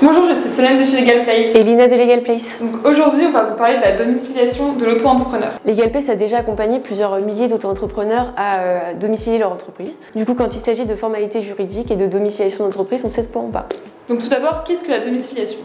Bonjour, je suis Solène de chez Legal Place. Et Lina de Legal Place. Donc aujourd'hui, on va vous parler de la domiciliation de l'auto-entrepreneur. Legal Place a déjà accompagné plusieurs milliers d'auto-entrepreneurs à domicilier leur entreprise. Du coup, quand il s'agit de formalités juridiques et de domiciliation d'entreprise, on sait de quoi on parle. Donc tout d'abord, qu'est-ce que la domiciliation ?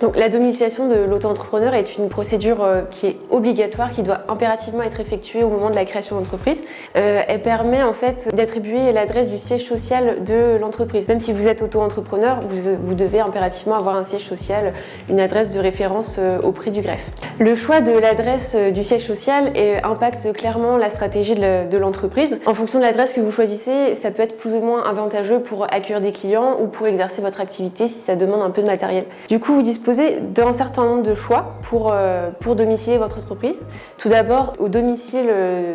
Donc la domiciliation de l'auto-entrepreneur est une procédure qui est obligatoire, qui doit impérativement être effectuée au moment de la création d'entreprise. Elle permet en fait d'attribuer l'adresse du siège social de l'entreprise. Même si vous êtes auto-entrepreneur, vous devez impérativement avoir un siège social, une adresse de référence auprès du greffe. Le choix de l'adresse du siège social impacte clairement la stratégie de l'entreprise. En fonction de l'adresse que vous choisissez, ça peut être plus ou moins avantageux pour accueillir des clients ou pour exercer votre activité si ça demande un peu de matériel. Du coup, vous disposez d'un certain nombre de choix pour domicilier votre entreprise. Tout d'abord, au domicile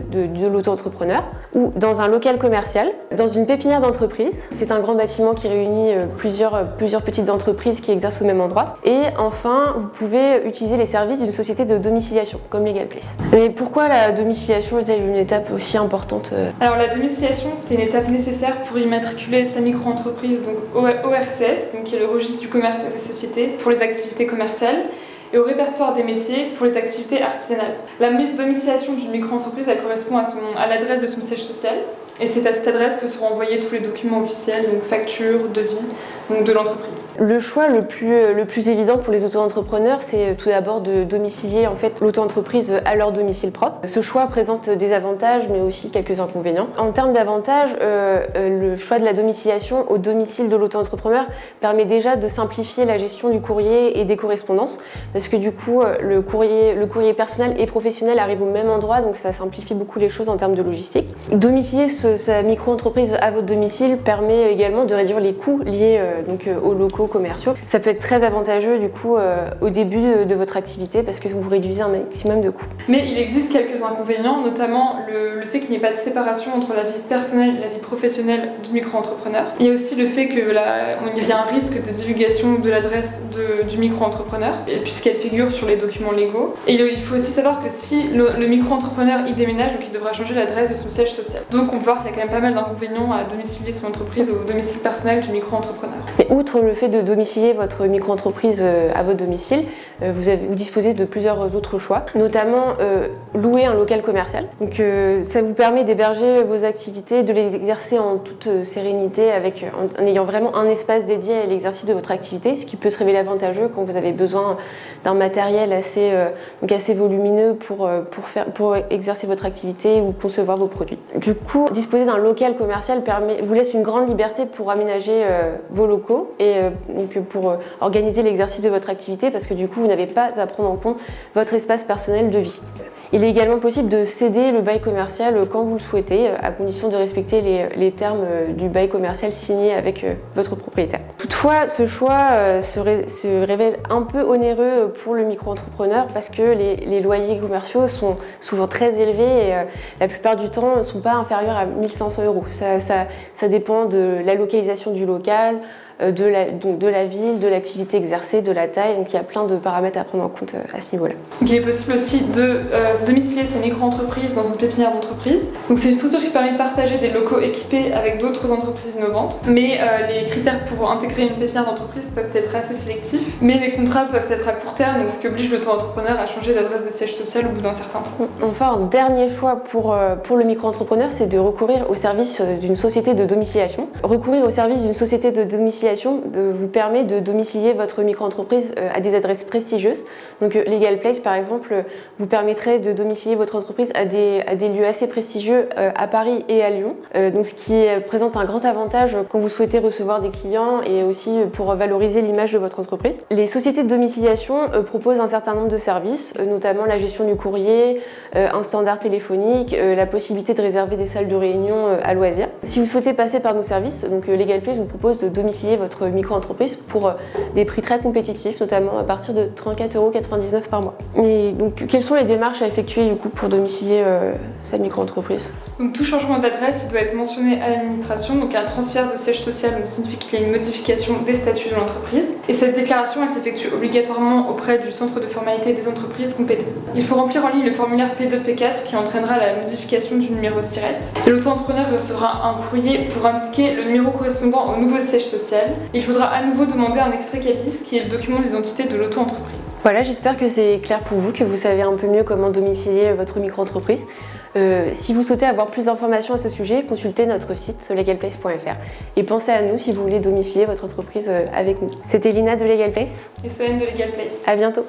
de l'auto-entrepreneur ou dans un local commercial, dans une pépinière d'entreprise. C'est un grand bâtiment qui réunit plusieurs petites entreprises qui exercent au même endroit. Et enfin, vous pouvez utiliser les services d'une société de domiciliation, comme Legal Place. Mais pourquoi la domiciliation est-elle une étape aussi importante ? Alors la domiciliation, c'est une étape nécessaire pour immatriculer sa micro-entreprise, donc au RCS, donc qui est le registre du commerce et des sociétés pour les activités commerciales, et au répertoire des métiers pour les activités artisanales. La domiciliation d'une micro-entreprise, elle correspond à l'adresse de son siège social, et c'est à cette adresse que seront envoyés tous les documents officiels, donc factures, devis, donc de l'entreprise. Le choix le plus évident pour les auto-entrepreneurs, c'est tout d'abord de domicilier en fait l'auto-entreprise à leur domicile propre. Ce choix présente des avantages, mais aussi quelques inconvénients. En termes d'avantages, le choix de la domiciliation au domicile de l'auto-entrepreneur permet déjà de simplifier la gestion du courrier et des correspondances, parce que du coup, le courrier personnel et professionnel arrive au même endroit, donc ça simplifie beaucoup les choses en termes de logistique. Domicilier sa micro-entreprise à votre domicile permet également de réduire les coûts liés aux locaux commerciaux. Ça peut être très avantageux du coup au début de votre activité parce que vous réduisez un maximum de coûts. Mais il existe quelques inconvénients, notamment le fait qu'il n'y ait pas de séparation entre la vie personnelle et la vie professionnelle du micro-entrepreneur. Il y a aussi le fait qu'il y a un risque de divulgation de l'adresse du micro-entrepreneur puisqu'elle figure sur les documents légaux. Et il faut aussi savoir que si le micro-entrepreneur y déménage, donc il devra changer l'adresse de son siège social. Donc on peut voir qu'il y a quand même pas mal d'inconvénients à domicilier son entreprise au domicile personnel du micro-entrepreneur. Mais outre le fait de domicilier votre micro-entreprise à votre domicile, vous disposez de plusieurs autres choix, notamment louer un local commercial. Donc ça vous permet d'héberger vos activités, de les exercer en toute sérénité en ayant vraiment un espace dédié à l'exercice de votre activité, ce qui peut se révéler avantageux quand vous avez besoin d'un matériel assez volumineux pour exercer votre activité ou concevoir vos produits. Du coup, disposer d'un local commercial vous laisse une grande liberté pour aménager vos locaux et pour organiser l'exercice de votre activité parce que du coup vous n'avez pas à prendre en compte votre espace personnel de vie. Il est également possible de céder le bail commercial quand vous le souhaitez, à condition de respecter les termes du bail commercial signé avec votre propriétaire. Toutefois, ce choix se révèle un peu onéreux pour le micro-entrepreneur parce que les loyers commerciaux sont souvent très élevés et la plupart du temps ne sont pas inférieurs à 1 500 €. Ça dépend de la localisation du local, de la ville, de l'activité exercée, de la taille. Donc il y a plein de paramètres à prendre en compte à ce niveau-là. Il est possible aussi de domicilier sa micro-entreprise dans une pépinière d'entreprise. Donc c'est une structure qui permet de partager des locaux équipés avec d'autres entreprises innovantes. Mais les critères pour intégrer une pépinière d'entreprise peuvent être assez sélectifs. Mais les contrats peuvent être à court terme, donc ce qui oblige l'auto-entrepreneur à changer d'adresse de siège social au bout d'un certain temps. Enfin, un dernier choix pour le micro-entrepreneur, c'est de recourir au service d'une société de domiciliation. Recourir au service d'une société de domiciliation vous permet de domicilier votre micro-entreprise à des adresses prestigieuses. Donc Legal Place par exemple vous permettrait de domicilier votre entreprise à des lieux assez prestigieux à Paris et à Lyon. Donc ce qui présente un grand avantage quand vous souhaitez recevoir des clients et aussi pour valoriser l'image de votre entreprise. Les sociétés de domiciliation proposent un certain nombre de services, notamment la gestion du courrier, un standard téléphonique, la possibilité de réserver des salles de réunion à loisir. Si vous souhaitez passer par nos services, donc Legal Place vous propose de domicilier votre micro-entreprise pour des prix très compétitifs, notamment à partir de 34,99 € par mois. Mais donc, quelles sont les démarches à effectuer du coup pour domicilier sa micro-entreprise ? Donc tout changement d'adresse, il doit être mentionné à l'administration. Donc un transfert de siège social signifie qu'il y a une modification des statuts de l'entreprise. Et cette déclaration, elle s'effectue obligatoirement auprès du centre de formalité des entreprises compétent. Il faut remplir en ligne le formulaire P2P4 qui entraînera la modification du numéro SIRET. Et l'auto-entrepreneur recevra un courrier pour indiquer le numéro correspondant au nouveau siège social. Il faudra à nouveau demander un extrait CABIS qui est le document d'identité de l'auto-entreprise. Voilà, j'espère que c'est clair pour vous, que vous savez un peu mieux comment domicilier votre micro-entreprise. Si vous souhaitez avoir plus d'informations à ce sujet, consultez notre site legalplace.fr et pensez à nous si vous voulez domicilier votre entreprise avec nous. C'était Lina de Legal Place et Solène de Legal Place. À bientôt.